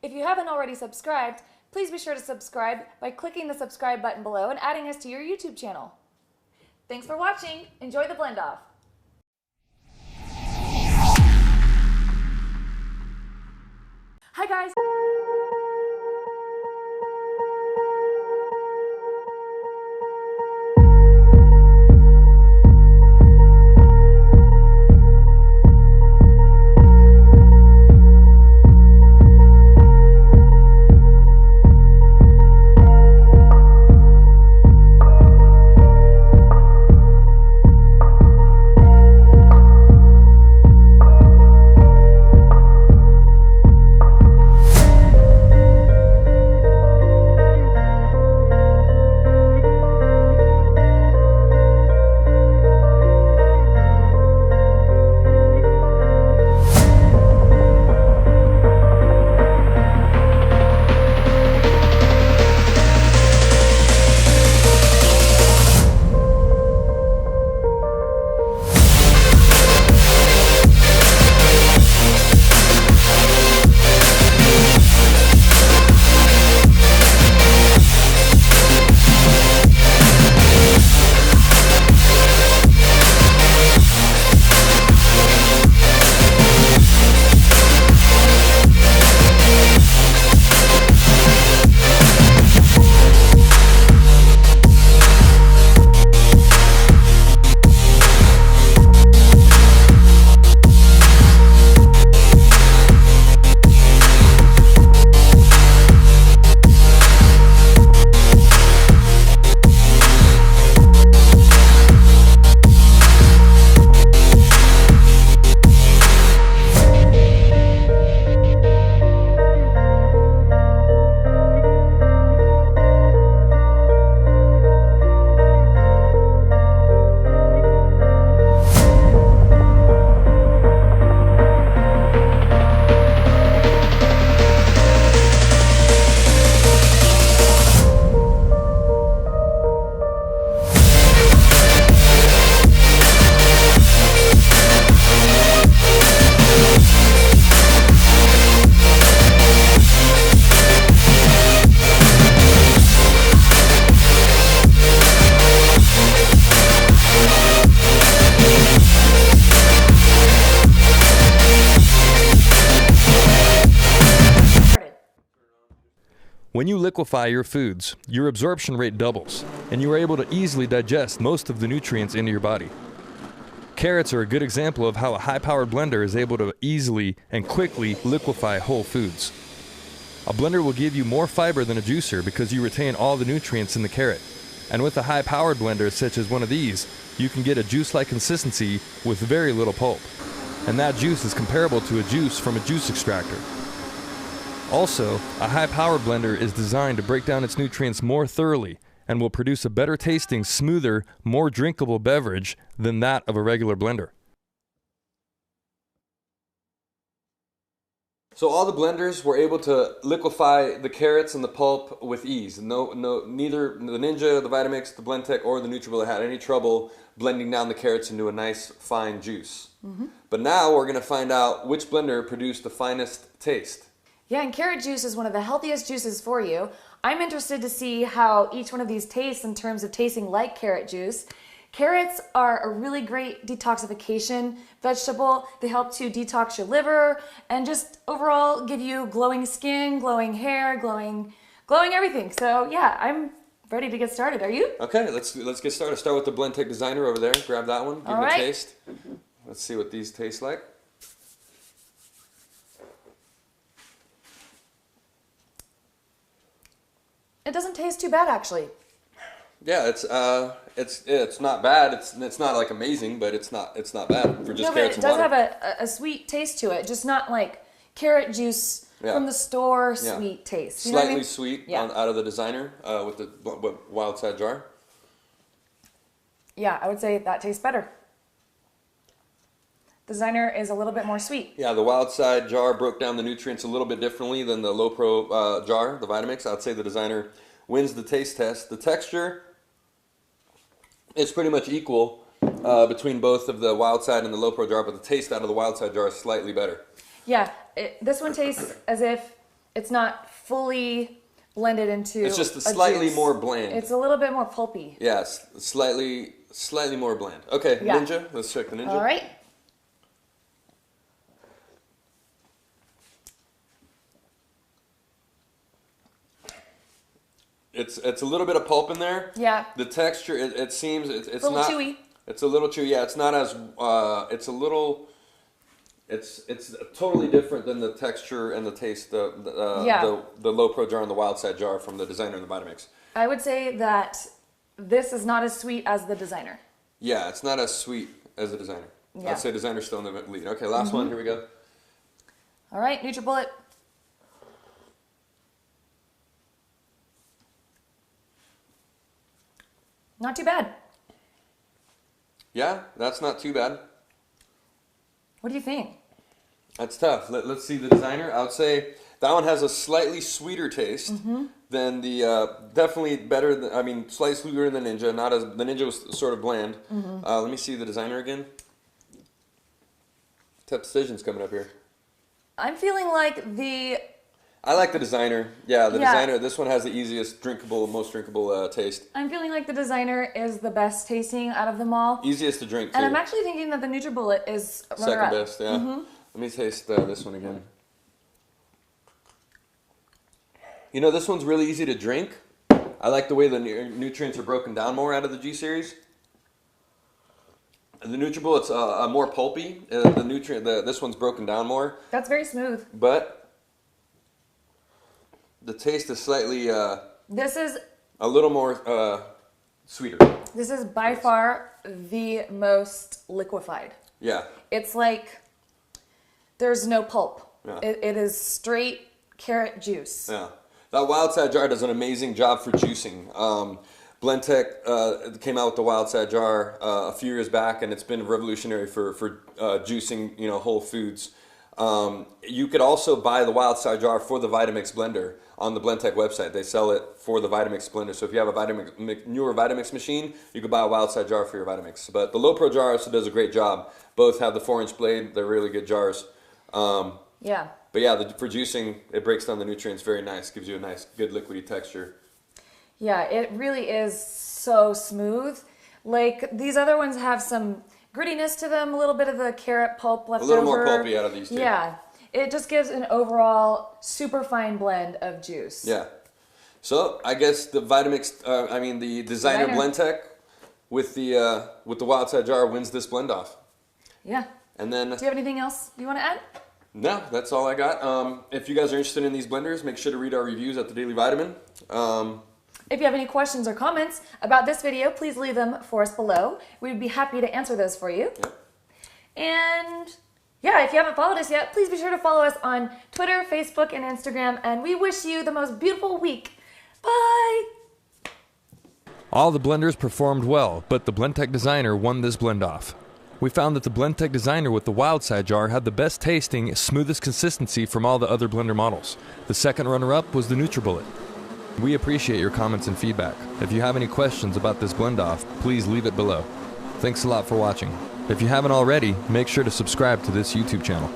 If you haven't already subscribed, please be sure to subscribe by clicking the subscribe button below and adding us to your YouTube channel. Thanks for watching. Enjoy the blend off. Hi guys. When you liquefy your foods, your absorption rate doubles, and you are able to easily digest most of the nutrients into your body. Carrots are a good example of how a high-powered blender is able to easily and quickly liquefy whole foods. A blender will give you more fiber than a juicer because you retain all the nutrients in the carrot. And with a high-powered blender such as one of these, you can get a juice-like consistency with very little pulp. And that juice is comparable to a juice from a juice extractor. Also, a high-powered blender is designed to break down its nutrients more thoroughly and will produce a better tasting, smoother, more drinkable beverage than that of a regular blender. So all the blenders were able to liquefy the carrots and the pulp with ease. Neither the Ninja, the Vitamix, the Blendtec, or the Nutibullet had any trouble blending down the carrots into a nice, fine juice. But now we're going to find out which blender produced the finest taste. Yeah, and carrot juice is one of the healthiest juices for you. I'm interested to see how each one of these tastes in terms of tasting like carrot juice. Carrots are a really great detoxification vegetable. They help to detox your liver and just overall give you glowing skin, glowing hair, glowing everything. So yeah, I'm ready to get started. Are you? Okay, let's get started. Start with the Blendtec Designer over there. Grab that one. Give it a taste. Let's see what these taste like. It doesn't taste too bad, actually. Yeah, it's not bad. It's not like amazing, but it's not bad for just carrots and water. It does have a sweet taste to it, just not like carrot juice from the store sweet taste. You know what I mean? Sweet out of the Designer with the wild side jar. Yeah, I would say that tastes better. Designer is a little bit more sweet. Yeah, the wild side jar broke down the nutrients a little bit differently than the low pro jar, the Vitamix. I'd say the Designer wins the taste test. The texture is pretty much equal between both of the wild side and the low pro jar, but the taste out of the wild side jar is slightly better. Yeah, this one tastes as if it's not fully blended into. It's just slightly juice. more bland. It's a little bit more pulpy. Yes, slightly more bland. Okay, Yeah. Ninja. Let's check the Ninja. All right. It's a little bit of pulp in there. Yeah. The texture, it seems it's a little not chewy. It's a little chewy. Yeah, it's not as it's a little. It's totally different than the texture and the taste the low pro jar and the wild side jar from the Designer and the Vitamix. I would say that this is not as sweet as the Designer. Yeah, it's not as sweet as the Designer. Yeah. I'd say Designer's still in the lead. Okay, last one. Here we go. All right, Nutibullet. Not too bad. Yeah, that's not too bad. What do you think? That's tough. Let's see the Designer. I would say that one has a slightly sweeter taste than the, definitely better than, I mean, slightly sweeter than the Ninja. Not as, the Ninja was sort of bland. Let me see the Designer again. Tough decisions coming up here. I'm feeling like the... I like the Designer. Yeah, the Designer. This one has the easiest drinkable, most drinkable taste. I'm feeling like the Designer is the best tasting out of them all. Easiest to drink, too. And I'm actually thinking that the Nutibullet is second best, yeah. Let me taste this one again. You know, this one's really easy to drink. I like the way the nutrients are broken down more out of the G series. The Nutibullet's more pulpy. This one's broken down more. That's very smooth. But the taste is slightly this is a little more sweeter. This is by far the most liquefied. Yeah. It's like there's no pulp. Yeah. It is straight carrot juice. Yeah. That wild side jar does an amazing job for juicing. Blendtec came out with the wild side jar a few years back, and it's been revolutionary for juicing, you know, whole foods. You could also buy the wild side jar for the Vitamix blender on the Blendtec website. They sell it for the Vitamix blender. So if you have a newer Vitamix machine, you could buy a wild side jar for your Vitamix. But the low pro jar also does a great job. Both have the 4-inch blade. They're really good jars. Yeah. But yeah, for juicing, it breaks down the nutrients very nice. Gives you a nice, good liquidy texture. Yeah, it really is so smooth. Like these other ones have some grittiness to them, a little bit of the carrot pulp left over. A little more pulpy out of these two. Yeah, it just gives an overall super fine blend of juice. Yeah. So I guess the Vitamix, the Designer Blendtec with the wild side jar wins this blend off. Yeah. And then, do you have anything else you want to add? No, that's all I got. If you guys are interested in these blenders, make sure to read our reviews at the Daily Vitamin. If you have any questions or comments about this video, please leave them for us below. We'd be happy to answer those for you. Yep. And yeah, if you haven't followed us yet, please be sure to follow us on Twitter, Facebook, and Instagram. And we wish you the most beautiful week. Bye! All the blenders performed well, but the Blendtec Designer won this blend off. We found that the Blendtec Designer with the wild side jar had the best tasting, smoothest consistency from all the other blender models. The second runner-up was the Nutibullet. We appreciate your comments and feedback. If you have any questions about this blend off, please leave it below. Thanks a lot for watching. If you haven't already, make sure to subscribe to this YouTube channel.